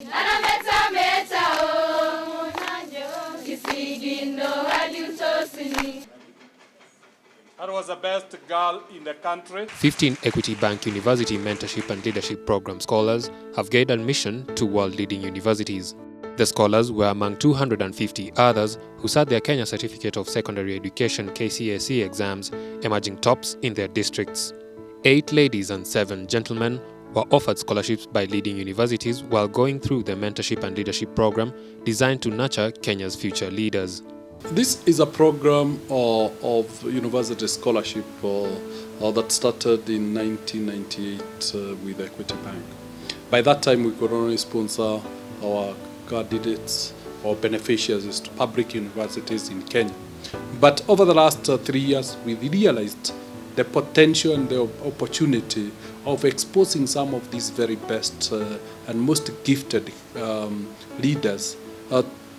That was the best girl in the country. 15 Equity Bank University Mentorship and Leadership Program scholars have gained admission to world-leading universities. The scholars were among 250 others who sat their Kenya Certificate of Secondary Education KCSE exams, emerging tops in their districts. 8 ladies and 7 gentlemen were offered scholarships by leading universities while going through the Mentorship and Leadership Program designed to nurture Kenya's future leaders. This is a program of university scholarship that started in 1998 with Equity Bank. By that time, we could only sponsor our candidates or beneficiaries to public universities in Kenya. But over the last 3 years, we realized the potential and the opportunity of exposing some of these very best and most gifted leaders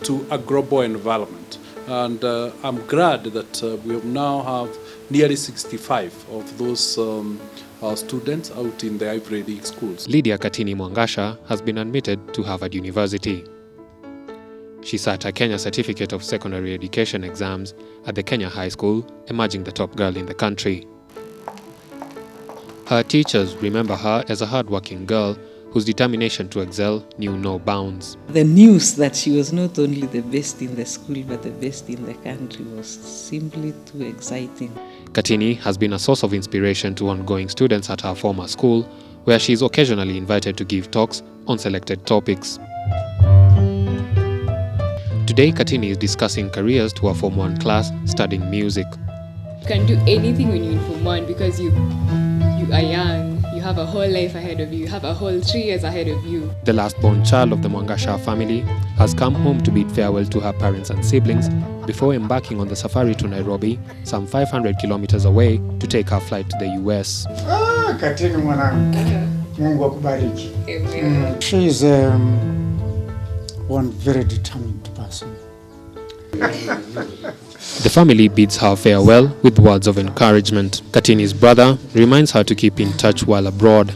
to a global environment. And I'm glad that we now have nearly 65 of those students out in the Ivy League schools. Lydia Katini Mwangasha has been admitted to Harvard University. She sat her Kenya Certificate of Secondary Education exams at the Kenya High School, emerging the top girl in the country. Her teachers remember her as a hard-working girl whose determination to excel knew no bounds. The news that she was not only the best in the school but the best in the country was simply too exciting. Katini has been a source of inspiration to ongoing students at her former school, where she is occasionally invited to give talks on selected topics. Today, Katini is discussing careers to her Form 1 class studying music. You can do anything when you're in Form 1 because you are young, you have a whole life ahead of you, you have a whole 3 years ahead of you. The last-born child of the Mwangasha family has come home to bid farewell to her parents and siblings before embarking on the safari to Nairobi, some 500 kilometers away, to take her flight to the US. Katini mwanangu, Mungu akubariki. She is one very determined person. The family bids her farewell with words of encouragement. Katini's brother reminds her to keep in touch while abroad.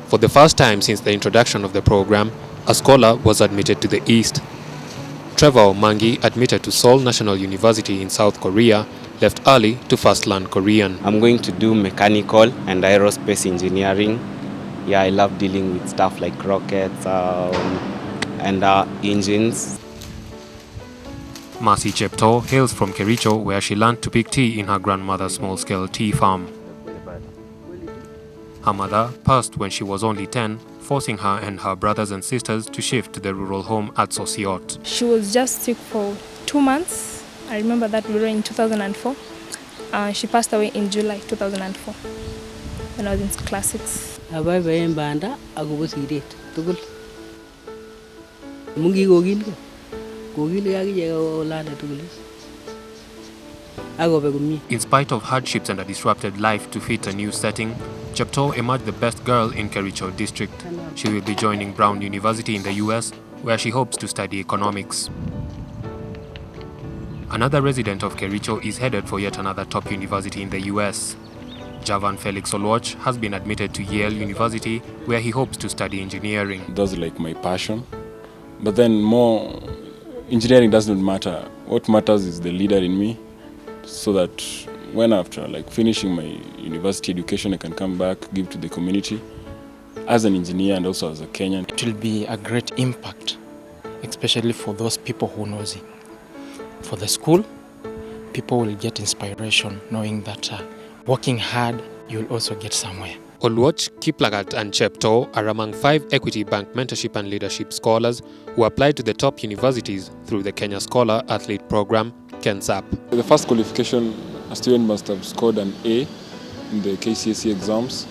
For the first time since the introduction of the program, a scholar was admitted to the East. Trevor Omangi, admitted to Seoul National University in South Korea, left early to first learn Korean. I'm going to do mechanical and aerospace engineering. Yeah, I love dealing with stuff like rockets and engines. Mercy Chepto hails from Kericho, where she learned to pick tea in her grandmother's small-scale tea farm. Her mother passed when she was only 10, forcing her and her brothers and sisters to shift to the rural home at Sosiot. She was just sick for 2 months. I remember that we were in 2004. She passed away in July 2004 when I was in class 6. In spite of hardships and a disrupted life to fit a new setting, Chepto emerged the best girl in Kericho district. She will be joining Brown University in the US, where she hopes to study economics. Another resident of Kericho is headed for yet another top university in the US. Javan Felix Olwach has been admitted to Yale University, where he hopes to study engineering. That's like my passion, but then more engineering doesn't matter. What matters is the leader in me, so that when after finishing my university education, I can come back, give to the community as an engineer and also as a Kenyan. It will be a great impact, especially for those people who knows it. For the school, people will get inspiration knowing that working hard, you'll also get somewhere. Olwach, Kiplagat and Chepto are among 5 Equity Bank Mentorship and Leadership scholars who applied to the top universities through the Kenya Scholar Athlete Program, KENSAP. The first qualification, a student must have scored an A in the KCSE exams,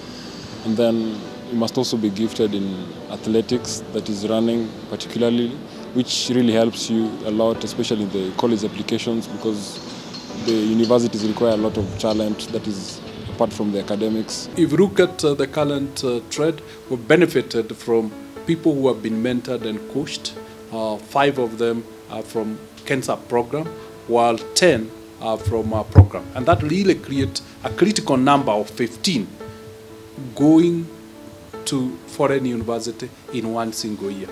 and then you must also be gifted in athletics, that is running particularly, which really helps you a lot, especially in the college applications, because the universities require a lot of talent that is apart from the academics. If you look at the current trend, we've benefited from people who have been mentored and coached. 5 of them are from KENSAP program, while 10 are from our program. And that really creates a critical number of 15 going to foreign university in one single year.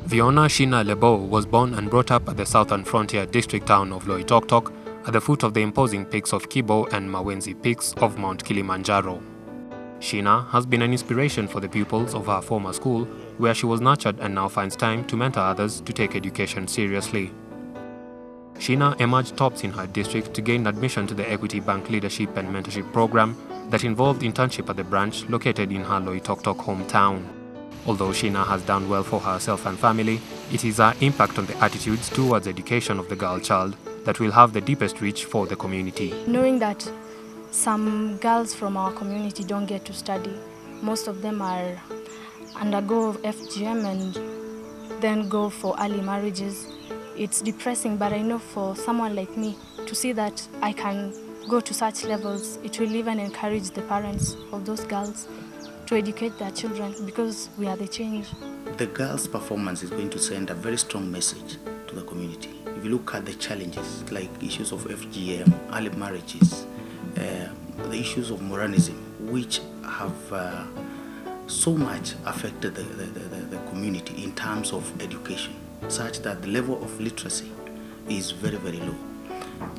Fiona Shina Lebo was born and brought up at the southern frontier district town of Loitoktok at the foot of the imposing peaks of Kibo and Mawenzi peaks of Mount Kilimanjaro. Shina has been an inspiration for the pupils of her former school, where she was nurtured and now finds time to mentor others to take education seriously. Shina emerged tops in her district to gain admission to the Equity Bank Leadership and Mentorship program that involved internship at the branch located in her Loitoktok hometown. Although Shina has done well for herself and family, it is her impact on the attitudes towards education of the girl child that will have the deepest reach for the community. Knowing that some girls from our community don't get to study, most of them are undergo FGM and then go for early marriages. It's depressing, but I know for someone like me to see that I can go to such levels, it will even encourage the parents of those girls to educate their children, because we are the change. The girls' performance is going to send a very strong message to the community. If you look at the challenges like issues of FGM, early marriages, the issues of Moranism, which have so much affected the community in terms of education, such that the level of literacy is very, very low.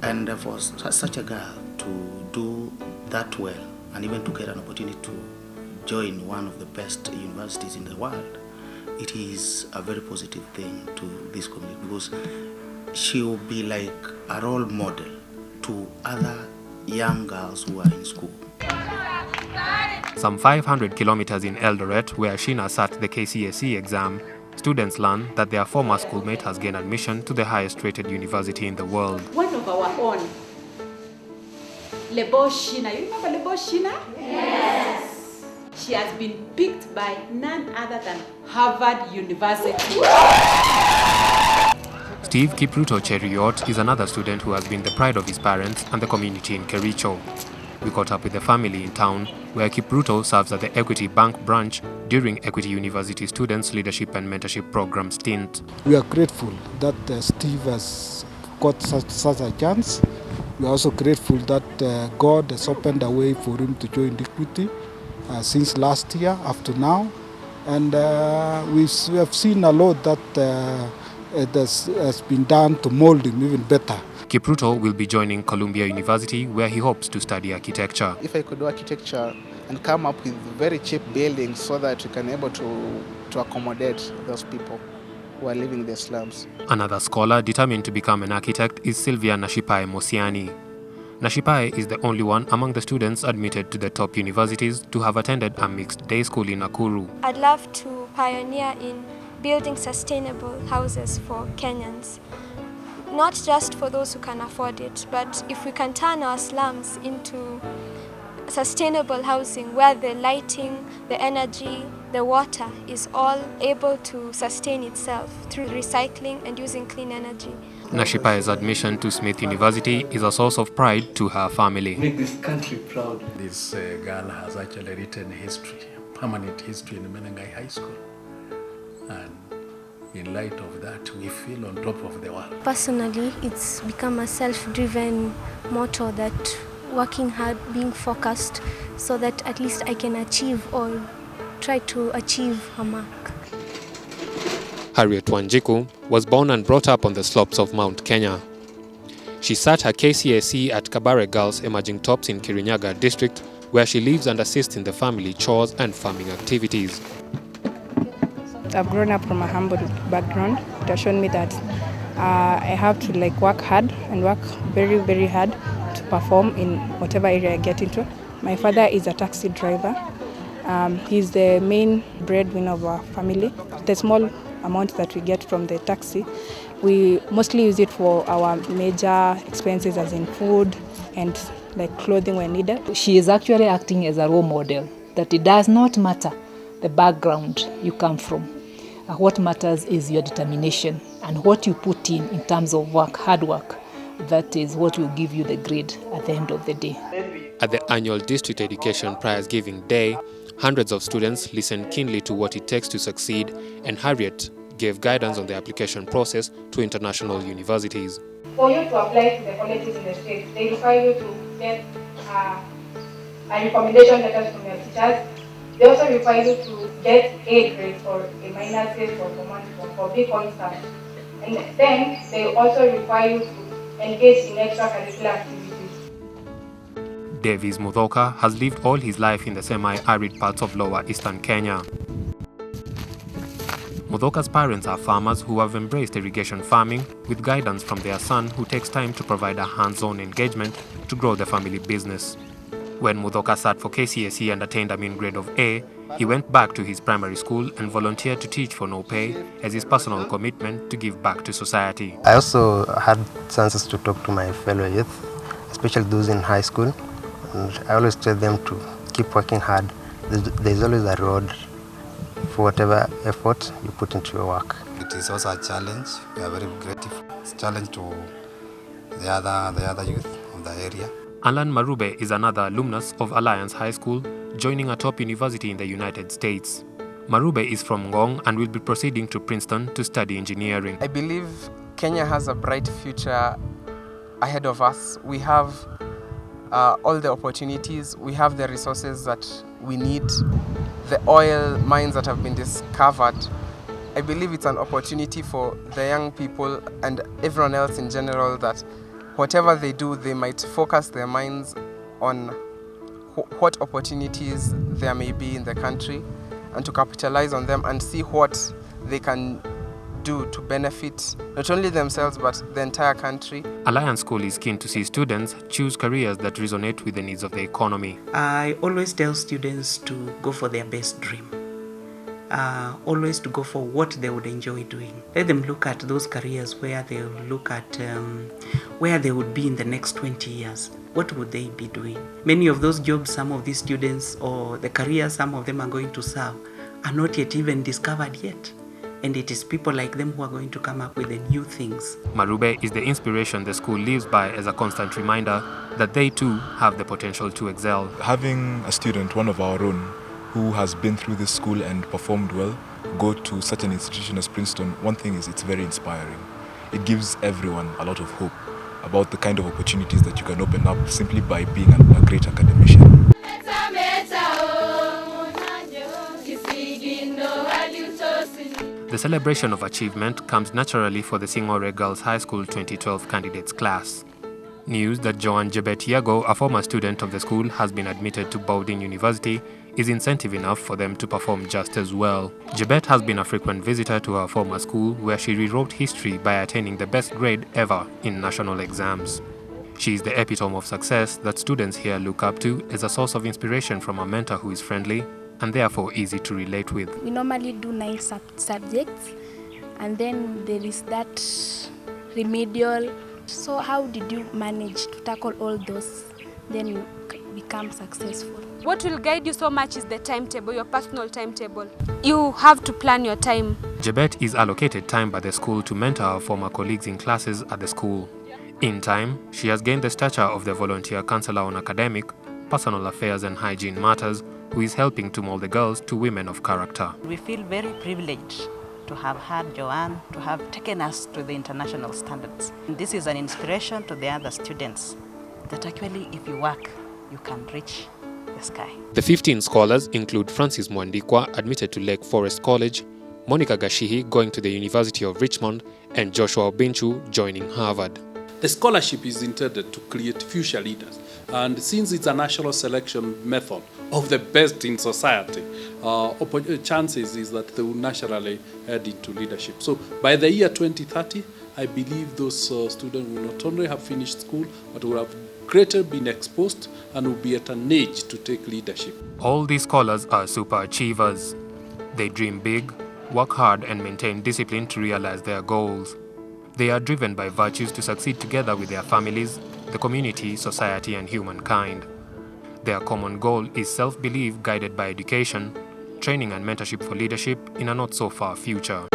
And for such a girl to do that well and even to get an opportunity to join one of the best universities in the world, it is a very positive thing to this community, because she will be like a role model to other young girls who are in school. Some 500 kilometers in Eldoret, where Shina sat the KCSE exam, students learn that their former schoolmate has gained admission to the highest rated university in the world. One of our own, Lebo Shina. You remember Lebo Shina? Yes. She has been picked by none other than Harvard University. Steve Kipruto Cheriot is another student who has been the pride of his parents and the community in Kericho. We caught up with the family in town, where Kipruto serves at the Equity Bank branch during Equity University Students Leadership and Mentorship Program stint. We are grateful that Steve has got such a chance. We are also grateful that God has opened a way for him to join Equity since last year up to now. And we have seen a lot that has been done to mold him even better. Kipruto will be joining Columbia University, where he hopes to study architecture. If I could do architecture and come up with very cheap buildings so that we can be able to accommodate those people who are living in the slums. Another scholar determined to become an architect is Sylvia Nashipae Mosiani. Nashipae is the only one among the students admitted to the top universities to have attended a mixed day school in Nakuru. I'd love to pioneer in building sustainable houses for Kenyans. Not just for those who can afford it, but if we can turn our slums into sustainable housing where the lighting, the energy, the water is all able to sustain itself through recycling and using clean energy. Nashipae's admission to Smith University is a source of pride to her family. Make this country proud. This girl has actually written history, permanent history in Menengai High School. And in light of that, we feel on top of the world. Personally, it's become a self-driven motto that working hard, being focused, so that at least I can achieve or try to achieve a mark. Harriet Wanjiku was born and brought up on the slopes of Mount Kenya. She sat her KCSE at Kabare Girls Emerging Tops in Kirinyaga district, where she lives and assists in the family chores and farming activities. I've grown up from a humble background. It has shown me that I have to work hard and work very, very hard to perform in whatever area I get into. My father is a taxi driver. He's the main breadwinner of our family. The small amount that we get from the taxi, we mostly use it for our major expenses, as in food and clothing when needed. She is actually acting as a role model, that it does not matter the background you come from. What matters is your determination and what you put in terms of work, hard work. That is what will give you the grade at the end of the day. At the annual District Education Prize Giving Day, hundreds of students listened keenly to what it takes to succeed, and Harriet gave guidance on the application process to international universities. For you to apply to the colleges in the state, they require you to get and recommendation letters from your teachers. They also require you to get A grades or A minuses or Form 1 to Form 4, be constant. And then they also require you to engage in extracurricular activities. Davies Muthoka has lived all his life in the semi-arid parts of lower eastern Kenya. Muthoka's parents are farmers who have embraced irrigation farming with guidance from their son, who takes time to provide a hands-on engagement to grow the family business. When Muthoka sat for KCSE and attained a mean grade of A, he went back to his primary school and volunteered to teach for no pay as his personal commitment to give back to society. I also had chances to talk to my fellow youth, especially those in high school, and I always tell them to keep working hard. There's always a reward for whatever effort you put into your work. It is also a challenge. We are very grateful. It's a challenge to the other youth of the area. Alan Marube is another alumnus of Alliance High School, joining a top university in the United States. Marube is from Ngong and will be proceeding to Princeton to study engineering. I believe Kenya has a bright future ahead of us. We have all the opportunities, we have the resources that we need, the oil mines that have been discovered. I believe it's an opportunity for the young people and everyone else in general that whatever they do, they might focus their minds on what opportunities there may be in the country and to capitalize on them and see what they can do to benefit not only themselves but the entire country. Alliance School is keen to see students choose careers that resonate with the needs of the economy. I always tell students to go for their best dream. Always to go for what they would enjoy doing. Let them look at those careers where they will look at where they would be in the next 20 years. What would they be doing? Many of those jobs some of these students or the careers some of them are going to serve are not yet even discovered yet. And it is people like them who are going to come up with the new things. Marube is the inspiration the school lives by as a constant reminder that they too have the potential to excel. Having a student, one of our own, who has been through this school and performed well, go to such an institution as Princeton, one thing is it's very inspiring. It gives everyone a lot of hope about the kind of opportunities that you can open up simply by being a great academician. The celebration of achievement comes naturally for the Singore Girls High School 2012 candidates class. News that Joan Jebet Yago, a former student of the school, has been admitted to Bowdoin University is incentive enough for them to perform just as well. Jebet has been a frequent visitor to her former school, where she rewrote history by attaining the best grade ever in national exams. She is the epitome of success that students here look up to as a source of inspiration from a mentor who is friendly and therefore easy to relate with. We normally do 9 subjects, and then there is that remedial. So how did you manage to tackle all those? Then you become successful. What will guide you so much is the timetable, your personal timetable. You have to plan your time. Jebet is allocated time by the school to mentor her former colleagues in classes at the school. In time, she has gained the stature of the volunteer counselor on academic, personal affairs and hygiene matters, who is helping to mold the girls to women of character. We feel very privileged to have had Joanne, to have taken us to the international standards. And this is an inspiration to the other students that actually if you work, you can reach the sky. The 15 scholars include Francis Mwandikwa, admitted to Lake Forest College, Monica Gashihi going to the University of Richmond, and Joshua Obinchu joining Harvard. The scholarship is intended to create future leaders. And since it's a national selection method of the best in society, chances is that they will naturally head into leadership. So by the year 2030, I believe those students will not only have finished school, but will have greater been exposed and will be at an age to take leadership. All these scholars are super achievers. They dream big, work hard and maintain discipline to realize their goals. They are driven by virtues to succeed together with their families, the community, society and humankind. Their common goal is self-belief guided by education, training and mentorship for leadership in a not-so-far future.